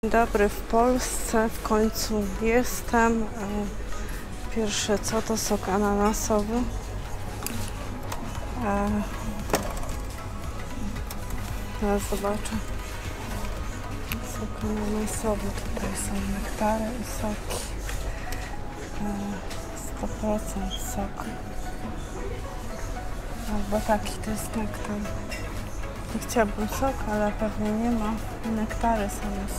Dzień dobry, w Polsce w końcu jestem. Pierwsze co to sok ananasowy. Teraz zobaczę. Sok ananasowy, tutaj są nektary i soki. 100% sok. Albo taki to jest nektar. Chciałabym sok, ale pewnie nie ma. Nektary są już.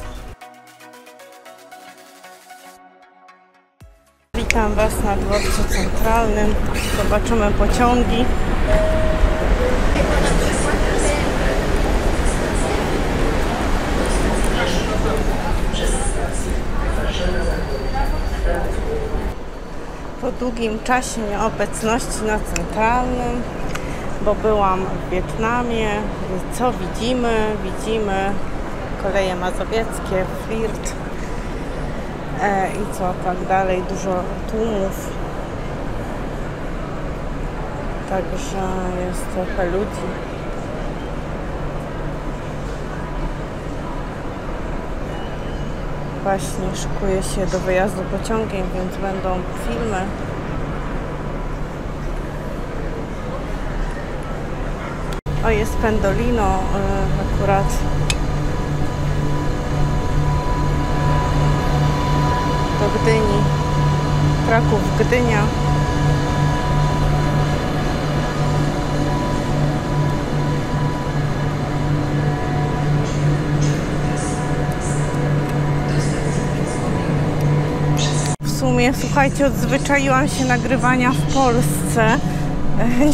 Witam Was na dworcu centralnym. Zobaczymy pociągi. Po długim czasie nieobecności na centralnym, bo byłam w Wietnamie. Co widzimy? Widzimy koleje mazowieckie, Flirt i co tak dalej, dużo tłumów. Także jest trochę ludzi. Właśnie szykuję się do wyjazdu pociągiem, więc będą filmy. O, jest Pendolino akurat. Do Gdyni. Kraków, Gdynia. W sumie, słuchajcie, odzwyczaiłam się nagrywania w Polsce.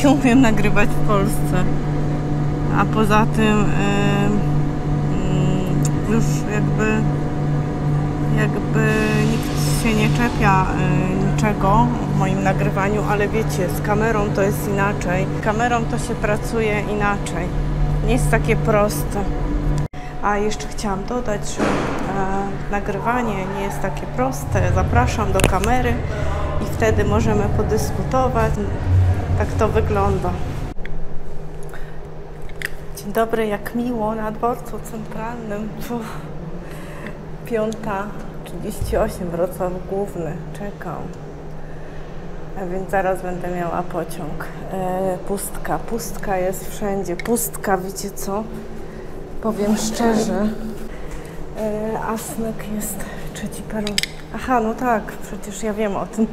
Nie umiem nagrywać w Polsce. A poza tym już jakby nikt się nie czepia niczego w moim nagrywaniu, ale wiecie, z kamerą to jest inaczej. Z kamerą to się pracuje inaczej. Nie jest takie proste. A jeszcze chciałam dodać, że nagrywanie nie jest takie proste. Zapraszam do kamery i wtedy możemy podyskutować. Tak to wygląda. Dzień dobry, jak miło na dworcu centralnym. 5:38, Wrocław Główny. Czekam. A więc zaraz będę miała pociąg. Pustka. Pustka jest wszędzie. Pustka, wiecie co? Powiem szczerze. Asnyk jest trzeci peron. Aha, no tak, przecież ja wiem o tym.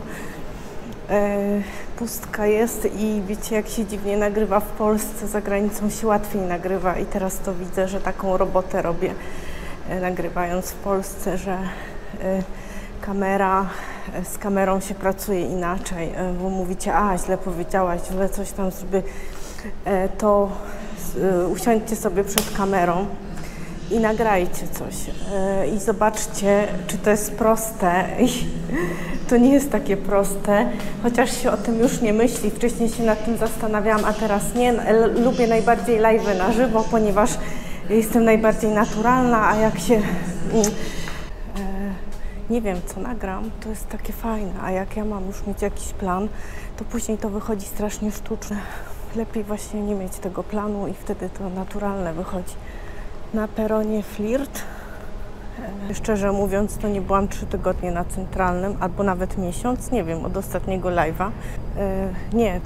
Pustka jest i wiecie, jak się dziwnie nagrywa w Polsce, za granicą się łatwiej nagrywa i teraz to widzę, że taką robotę robię nagrywając w Polsce, że z kamerą się pracuje inaczej, bo mówicie, a źle powiedziałaś, źle coś tam zrobię, to usiądźcie sobie przed kamerą i nagrajcie coś i zobaczcie, czy to jest proste. To nie jest takie proste, chociaż się o tym już nie myśli. Wcześniej się nad tym zastanawiałam, a teraz nie. Lubię najbardziej live'y na żywo, ponieważ jestem najbardziej naturalna, a jak się nie wiem, co nagram, to jest takie fajne, a jak ja mam już mieć jakiś plan, to później to wychodzi strasznie sztuczne. Lepiej właśnie nie mieć tego planu i wtedy to naturalne wychodzi. Na peronie Flirt. Szczerze mówiąc, to nie byłam 3 tygodnie na centralnym, albo nawet miesiąc, nie wiem, od ostatniego live'a. Nie,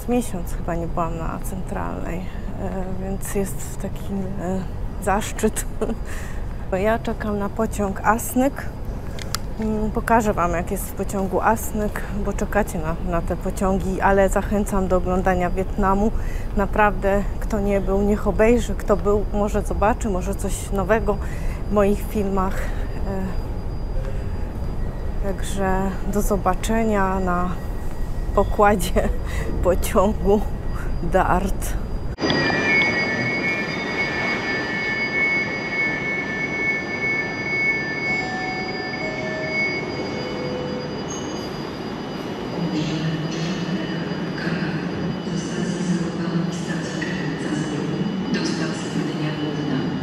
z miesiąc chyba nie byłam na centralnej, więc jest taki zaszczyt. Ja czekam na pociąg Asnyk. Pokażę Wam, jak jest w pociągu Asnyk, bo czekacie na te pociągi, ale zachęcam do oglądania Wietnamu. Naprawdę, kto nie był, niech obejrzy, kto był, może zobaczy, może coś nowego w moich filmach. Także do zobaczenia na pokładzie pociągu DART.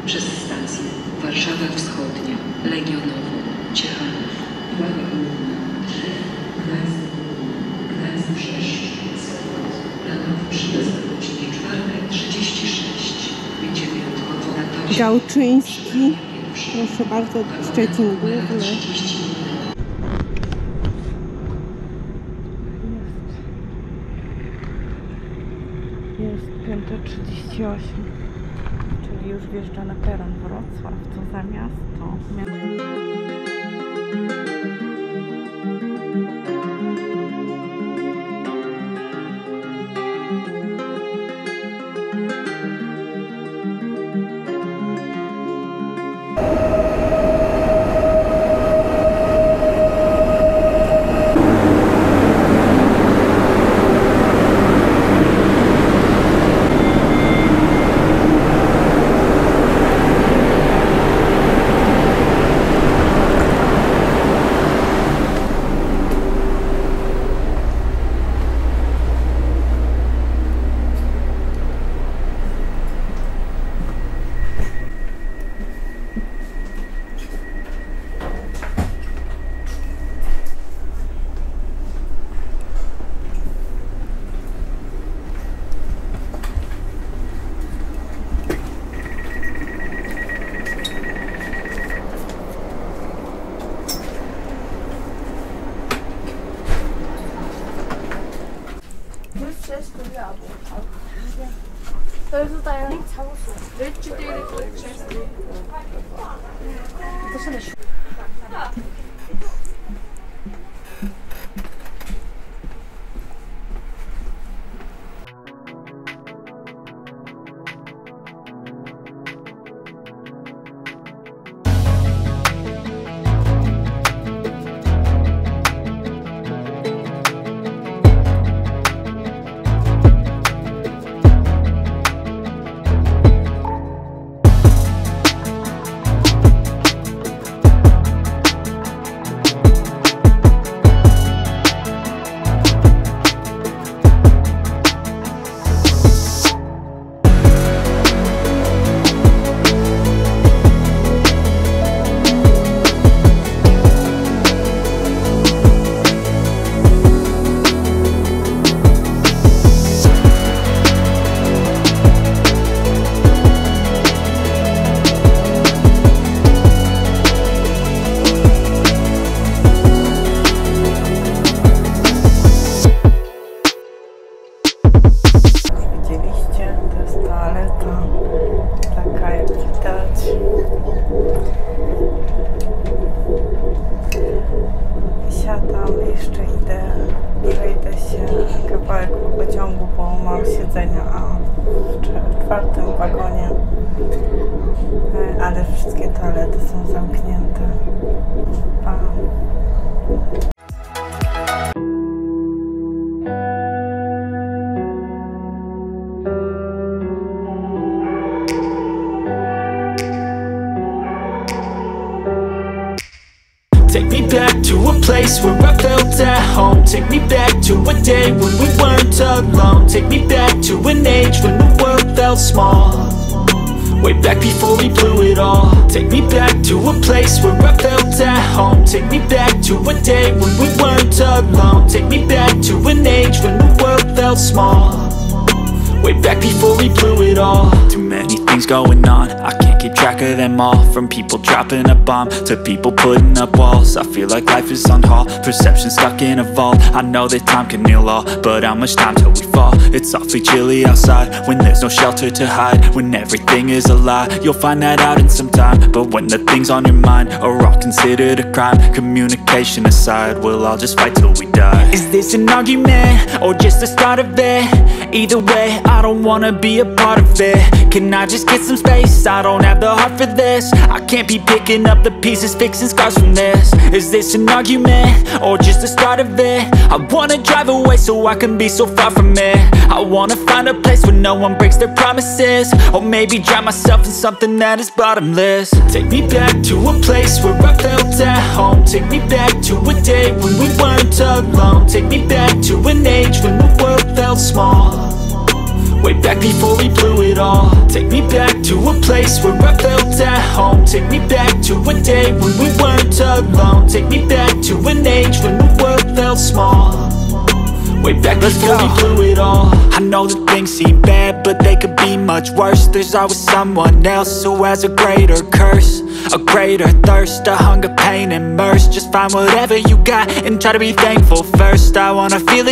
Przez stację Warszawa Wschodnia, Legionowo, Ciechanów. Uwaga główna, Gdańsk 6, planowy przyjazd o godzinie 4:36. Będzie wyjątkowo na torie Gałczyński. Proszę bardzo, Szczecin Główny. Jest 5:38, czyli już wjeżdża na peron Wrocław, co za miasto. tutaj 잡았어. 넷째 때를 쳤어. Czwartym wagonie, ale wszystkie toalety są zamknięte. Take me back to a place where I felt at home. Take me back to a day when we weren't alone. Take me back to an age when the world felt small. Way back before we blew it all. Take me back to a place where I felt at home. Take me back to a day when we weren't alone. Take me back to an age when the world felt small. Way back before we blew it all. Too many things going on, I can't keep track of them all. From people dropping a bomb to people putting up walls. I feel like life is on hold, perception stuck in a vault. I know that time can heal all, but how much time till we fall? It's awfully chilly outside, when there's no shelter to hide. When everything is a lie, you'll find that out in some time. But when the things on your mind are all considered a crime, communication aside, we'll all just fight till we die. Is this an argument, or just the start of it? Either way, I don't wanna be a part of it. Can I just get some space? I don't have the heart for this. I can't be picking up the pieces, fixing scars from this. Is this an argument, or just the start of it? I wanna drive away so I can be so far from it. I wanna find a place where no one breaks their promises. Or maybe drown myself in something that is bottomless. Take me back to a place where I felt at home. Take me back to a day when we weren't alone. Take me back to an age when the world felt small. Way back before we blew it all. Take me back to a place where I felt at home. Take me back to a day when we weren't alone. Take me back to an age when the world felt small. Way back before we blew it all. I know that things seem bad, but they could be much worse. There's always someone else who has a greater curse, a greater thirst, a hunger, pain, and mercy. Just find whatever you got and try to be thankful first. I wanna feel it